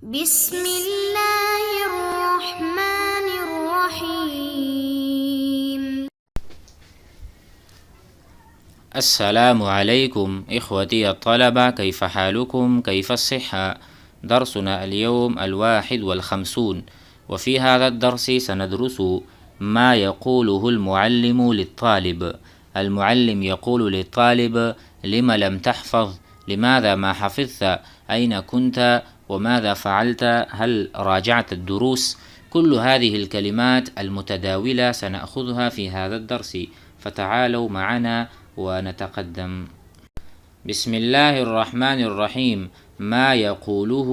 بسم اللہ الرحمن الرحیم. السلام عليكم إخوتي الطلبة، كيف حالكم؟ كيف الصحة؟ درسنا اليوم 51، وفي هذا الدرس سندرس ما يقوله المعلم للطالب. المعلم يقول للطالب: لم لم تحفظ؟ لماذا ما حفظت؟ أين كنت؟ وماذا فعلت؟ هل راجعت الدروس؟ كل هذه الكلمات المتداولة سنأخذها في هذا الدرس، فتعالوا معنا ونتقدم. بسم الله الرحمن الرحيم. ما يقوله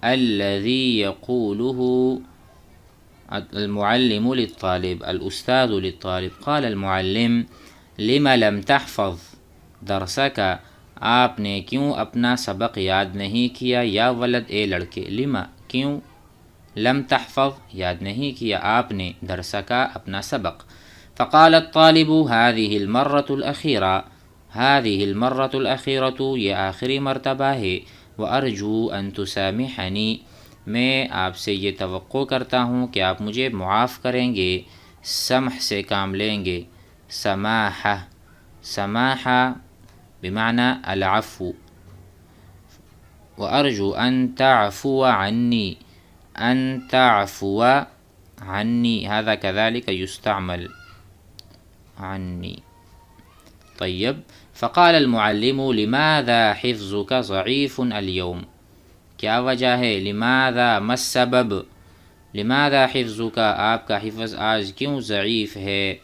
الذي يقوله المعلم للطالب، الأستاذ للطالب. قال المعلم: لم لم تحفظ درسك؟ آپ نے کیوں اپنا سبق یاد نہیں کیا؟ یا ولد، اے لڑکے، لما، کیوں، لم تحفظ، یاد نہیں کیا آپ نے، درسکا، اپنا سبق. فقال الطالب: هذه المرة الأخيرة. هذه المرة الأخيرة، یہ آخری مرتبہ ہے. وأرجو أن تسامحني، میں آپ سے یہ توقع کرتا ہوں کہ آپ مجھے معاف کریں گے. سمح سے کام لیں گے. سماحہ، سماحہ بمعنى العفو. وأرجو أن تعفو عني، أن تعفو عني، هذا كذلك يستعمل عني. طيب، فقال المعلم: لماذا حفظك ضعيف اليوم؟ کیا وجہ ہے؟ لماذا، ما السبب؟ لماذا حفظك، آپ کا حفظ آج کیوں ضعیف ہے؟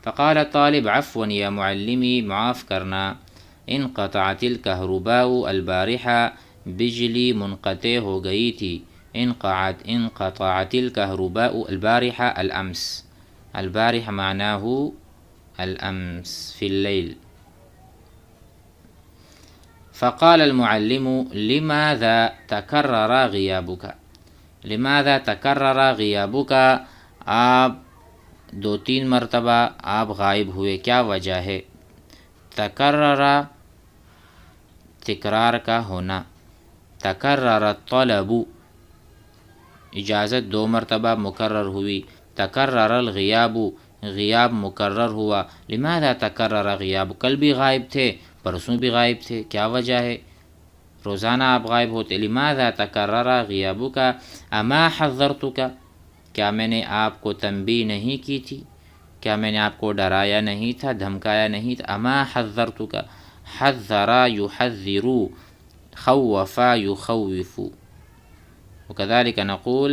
فقال الطالب: عفوا یا معلمی، معاف کرنا. انقطعت الكهرباء البارحة، بجلی منقطع ہو گئی تھی. انقطعت الكهرباء البارحة الأمس. البارحة معناه الأمس في الليل. فقال المعلم: لماذا تكرر غيابك؟ لماذا تكرر غيابك، آپ 2-3 مرتبہ آپ غائب ہوئے، کیا وجہ ہے؟ تکرر، تکرار کا ہونا. تکرر الطلب، اجازت 2 مرتبہ مکرر ہوئی. تکرر الغیاب، غیاب مکرر ہوا. لماذا تکرر غیاب، کل بھی غائب تھے، پرسوں بھی غائب تھے، کیا وجہ ہے؟ روزانہ آپ غائب ہوتے. لماذا تکرر غیابک، اما حذرتک، کیا میں نے آپ کو تنبیہ نہیں کی تھی؟ کیا میں نے آپ کو ڈرایا نہیں تھا، دھمکایا نہیں تھا؟ اما حذرتک، حذر يحذر، خوف يخوف. وكذلك نقول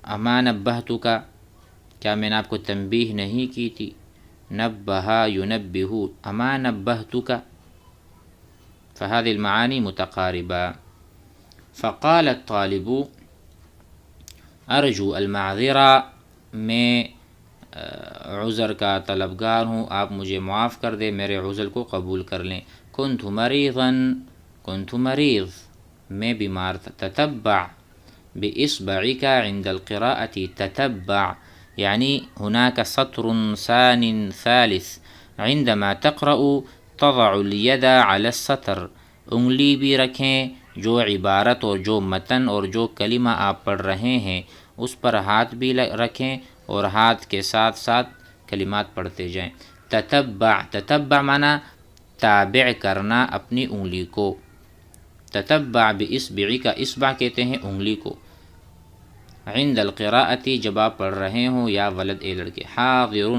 اما نبہتک، کیا میں نے آپ کو تنبیہ نہیں کی تھی؟ نبہ ينبہ، اما نبہتک. فهذه المعاني متقاربة. فقال الطالب: ارجو المعذرة، میں عذر کا طلبگار ہوں، آپ مجھے معاف کر دیں، میرے عذر کو قبول کر لیں. كنت مريضا، كنت مريض، میں بیمار تھا. تتبع بإصبعك عند القراءة. تتبع يعني هناك سطر ثان ثالث. عندما تقرأ تضع اليد على السطر، انگلی بھی رکھیں جو عبارت اور جو متن اور جو کلمہ آپ پڑھ رہے ہیں اس پر ہاتھ بھی رکھیں اور ہاتھ کے ساتھ ساتھ کلمات پڑھتے جائیں. تتبع، تتبع معنی تابع کرنا اپنی انگلی کو. تتبع بإصبعك، اصبع کہتے ہیں انگلی کو. عند القراءة، جب آپ پڑھ رہے ہوں، یا ولد، اے لڑکے. حاضر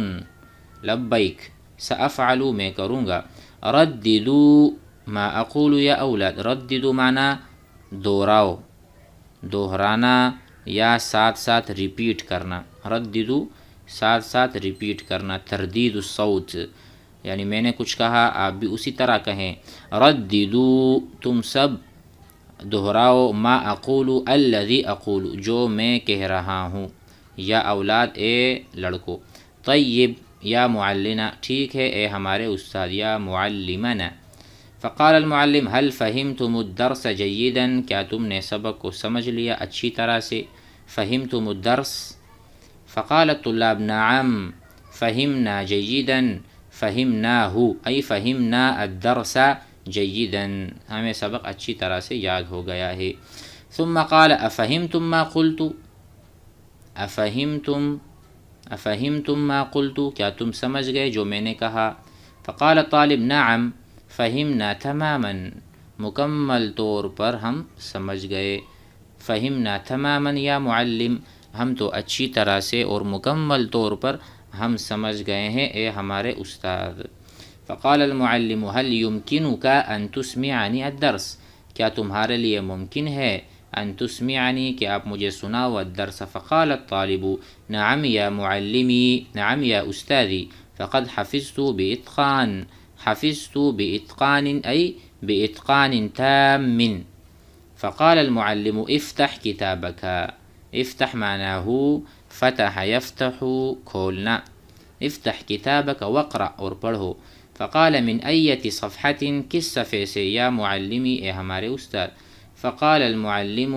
لبیک، سأفعل، میں کروں گا. رددوا ما اقول یا اولاد. رددوا معنی دوہراؤ، دوہرانا یا ساتھ ساتھ ریپیٹ کرنا. رددوا ساتھ ساتھ ریپیٹ کرنا. تردید الصوت، یعنی میں نے کچھ کہا آپ بھی اسی طرح کہیں. رددوا، تم سب دہراؤ. ما اقول، الذی اقول، جو میں کہہ رہا ہوں. یا اولاد، اے لڑکو. طیب یا معلمہ، ٹھیک ہے اے ہمارے استاد. یا معلمنا. فقال المعلم: هل فهمتم الدرس جيدا، کیا تم نے سبق کو سمجھ لیا اچھی طرح سے؟ فهمتم الدرس؟ فقال الطلاب: نعم فهمنا جيدا، فهمناه أي فهمنا الدرس جیداً، ہمیں سبق اچھی طرح سے یاد ہو گیا ہے۔ ثم قال افہمتم ما قلت، افہمتم ما قلت، کیا تم سمجھ گئے جو میں نے کہا؟ فقال طالب نعم فہمنا تماما، مکمل طور پر ہم سمجھ گئے۔ فہمنا تماما یا معلم، ہم تو اچھی طرح سے اور مکمل طور پر ہم سمجھ گئے ہیں اے ہمارے استاد۔ فقال المعلم هل يمكنك ان تسمعني الدرس، کیا تمہارے لیے ممکن ہے ان تسمعنی کہ آپ مجھے سناؤ الدرس؟ فقال الطالب نعم یا معلمی، نعم یا استاذی، فقد حفظت بإتقان، حفظت بإتقان أي بإتقان تام۔ فقال المعلم افتح كتابك، افتح معناه فتح يفتح کھولنا، افتح كتابك واقرأ اور پڑھو۔ فقال من أية صفحة، کس صفحے سے یا معلمی اے ہمارے استاد؟ فقال المعلم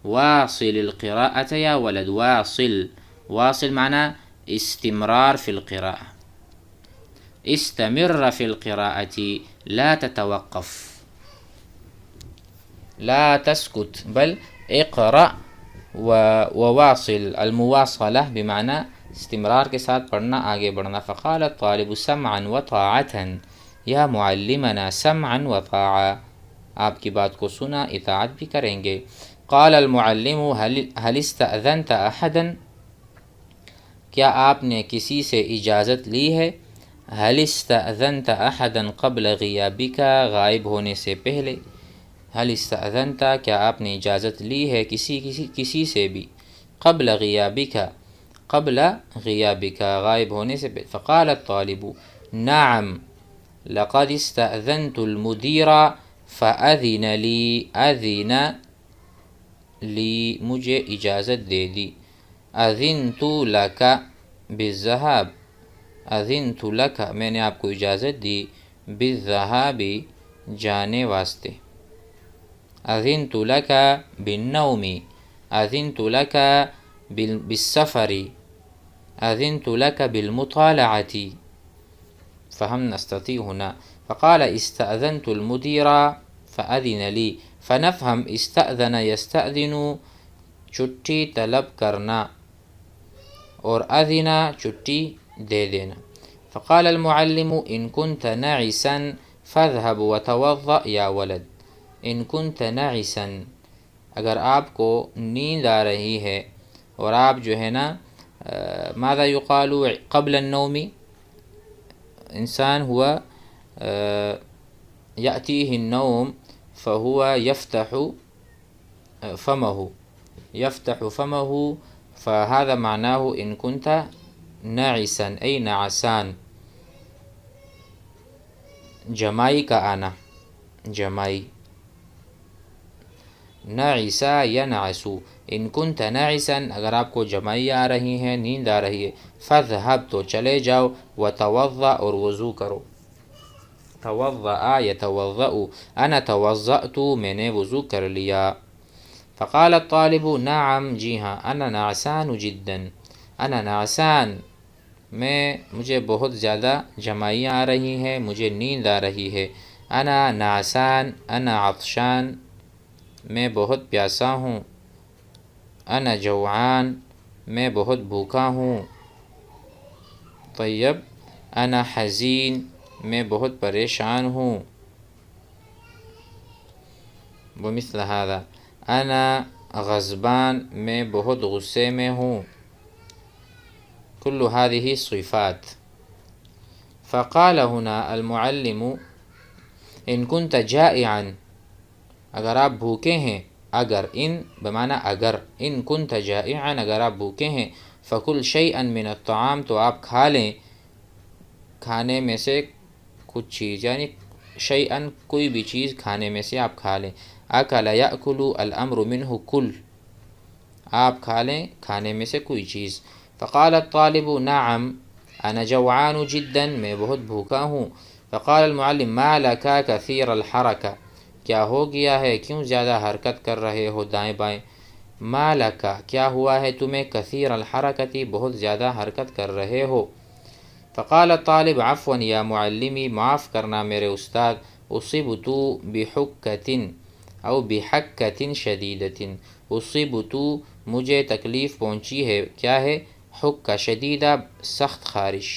واصل القراءة یا ولد، واصل، واصل معنی استمرار في القراءة، استمر في القراءة لا تتوقف، لا تسكت بل اقرأ وواصل، المواصلة بمعنى استمرار کے ساتھ پڑھنا، آگے بڑھنا۔ فقال الطالب سمعا وطاعة یا معلمنا، سمعا وطاعة، آپ کی بات کو سنا اطاعت بھی کریں گے۔ قال المعلم هل استأذنت احدا، کیا آپ نے کسی سے اجازت لی ہے؟ هل استأذنت احدا قبل غیابک، غائب ہونے سے پہلے۔ هل استأذنت، کیا آپ نے اجازت لی ہے کسی سے بھی، قبل غیابک، قبل غیابک، غائب ہونے سے پہلے۔ فقال الطالب نعم لقد استأذنت المدیر فأذن لی، أذن لی مجھے اجازت دے دی، أذنت لک بالذهاب، أذنت لک میں نے آپ کو اجازت دی، بالذهاب جانے واسطے، أذنت لک بالنوم، أذنت لک بالسفر، أذنت لك بالمطالعة، فهم نستطيع هنا۔ فقال استأذنت المدير فأذن لي، فنفهم استأذن يستأذن چھٹی طلب کرنا اور أذن چھٹی دے دینا۔ فقال المعلم إن كنت ناعسا فاذهب وتوضأ يا ولد، إن كنت ناعسا، اگر آپ کو نیند آ رہی ہے اور آپ جو ہے نا ماذا يقال قبل النوم، انسان ہوا يأتيه النوم فهو يفتح فمه، يفتح فمه، فهذا معناه إن كنت ناعسا أي نعسان، جمائی کا آنا، جمائی، نعسا ینعسو، ان کنت ناعسا، اگر آپ کو جمائی آ رہی ہیں، نیند آ رہی ہے، فاذهب تو چلے جاؤ، وتوضأ اور وضو کرو، توضأ یتوضأ، انا توضأت میں نے وضو کر لیا۔ فقال الطالب نعم جی ہاں، انا نعسان جدا، انا نعسان مجھے بہت زیادہ جمائیاں آ رہی ہیں، مجھے نیند آ رہی ہے، انا نعسان، انا عطشان میں بہت پیاسا ہوں، انا جوعان میں بہت بھوکا ہوں، طیب انا حزین میں بہت پریشان ہوں، ومثل هذا انا غضبان میں بہت غصے میں ہوں، كل هذه صفات۔ فقال هنا المعلم ان كنت جائعا، اگر آپ بھوکے ہیں، اگر ان بمعنی اگر، ان كنت جائعا اگر آپ بھوکے ہیں، فكل شيئا من الطعام تو آپ کھا لیں، کھانے میں سے کچھ چیز، یعنی شیئا کوئی بھی چیز کھانے میں سے آپ کھا لیں، اکل یأکل الامر منه کل، آپ کھا لیں کھانے میں سے کوئی چیز۔ فقال الطالب نعم انا جوعان جدا، میں بہت بھوکا ہوں۔ فقال المعلم ما لك كثير الحركة، کیا ہو گیا ہے، کیوں زیادہ حرکت کر رہے ہو دائیں بائیں، ما لك کیا ہوا ہے تمہیں، كثير الحركة بہت زیادہ حرکت کر رہے ہو۔ فقال الطالب عفوا یا معلمی، معاف کرنا میرے استاد، اصبت بحکۃ او بحکۃ شدیدۃ، اصبت مجھے تکلیف پہنچی ہے، کیا ہے؟ حکہ شدیدہ سخت خارش،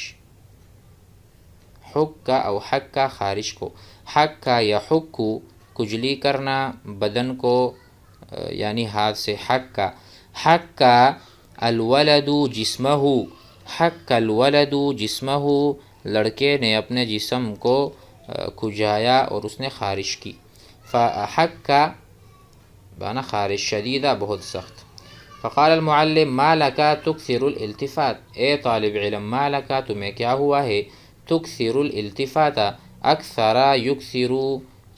حکہ او حکہ خارش کو، حکہ یا حکو کجلی کرنا بدن کو یعنی ہاتھ سے، حکہ حکہ الولد جسمہ، حکہ الولد جسمہ، لڑکے نے اپنے جسم کو کھجایا اور اس نے خارش کی، فحکہ بانا خارش، شدیدہ بہت سخت۔ فقال المعلم ما لک تکثر الالتفات، اے طالب علم ما لک تمہیں کیا ہوا ہے، تکثر الالتفات اکثر یکثر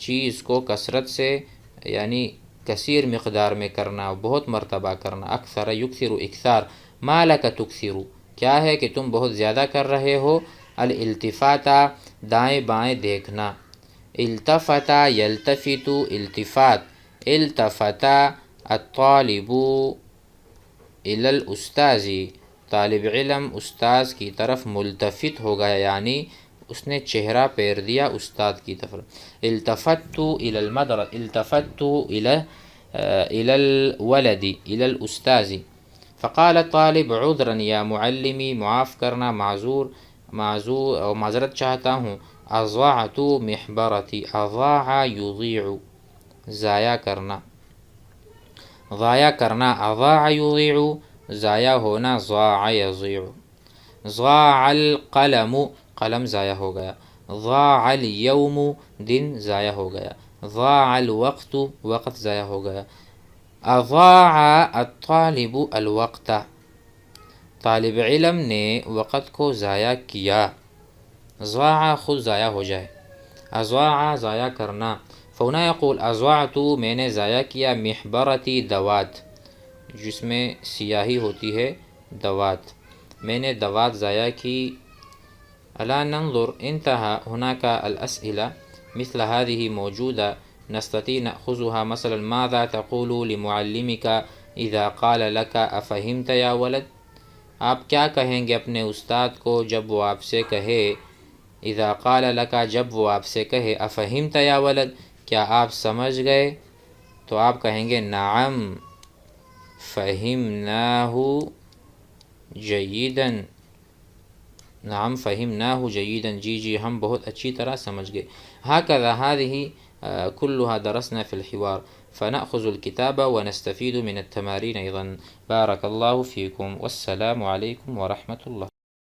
چیز کو کثرت سے یعنی کثیر مقدار میں کرنا، بہت مرتبہ کرنا، اکثر یکثر اکثار، ما لک تکثر کیا ہے کہ تم بہت زیادہ کر رہے ہو، الالتفات دائیں بائیں دیکھنا، التفت یلتفت التفات، التفت الطالب الی الاستاذ، طالب علم استاذ کی طرف ملتفت ہو گیا یعنی اس نے چہرہ پھیر دیا استاد کی طرف، التفت الی المدرسہ، التفت الی الولد الی الاستاذ، فقال الطالب عذرا یا معلمی، معاف کرنا، معذور معذرت چاہتا ہوں، اضاعت محبرتی، اضاع یضیع ضائع کرنا، ضائع کرنا، اضاع یضیع ضائع ہونا، ضاع یضیع، ضاع القلم قلم ضائع ہو گیا، ضاع الیوم دن ضائع ہو گیا، ضاع الوقت وقت ضائع ہو گیا، اضاع الطالب الوقت طالب علم نے وقت کو ضائع کیا، ضاع خود ضائع ہو جائے، اضاع ضائع کرنا، فہنا یقول اضاعت میں نے ضائع کیا، محبرتی دوات جس میں سیاہی ہوتی ہے دوات، میں نے دوات ضائع کی، الا ننظر انتہا هناك الأسئلة مثل هذه موجودة نستطيع نأخذها، مثلا ماذا تقول لمعلمك اذا قال لك افهمت یا ولد، آپ کیا کہیں گے اپنے استاد کو جب وہ آپ سے کہے، اذا قال لك جب وہ آپ سے کہے، افہمت یا ولد کیا آپ سمجھ گئے، تو آپ کہیں گے نعم فہمناہ جیدا، نعم فہمناہ جیدا، جی جی ہم بہت اچھی طرح سمجھ گئے، هكذا هذه كلها درسنا في الحوار، فنأخذ الكتاب ونستفيد من التمارين أيضا. بارك الله فيكم والسلام عليكم ورحمة الله.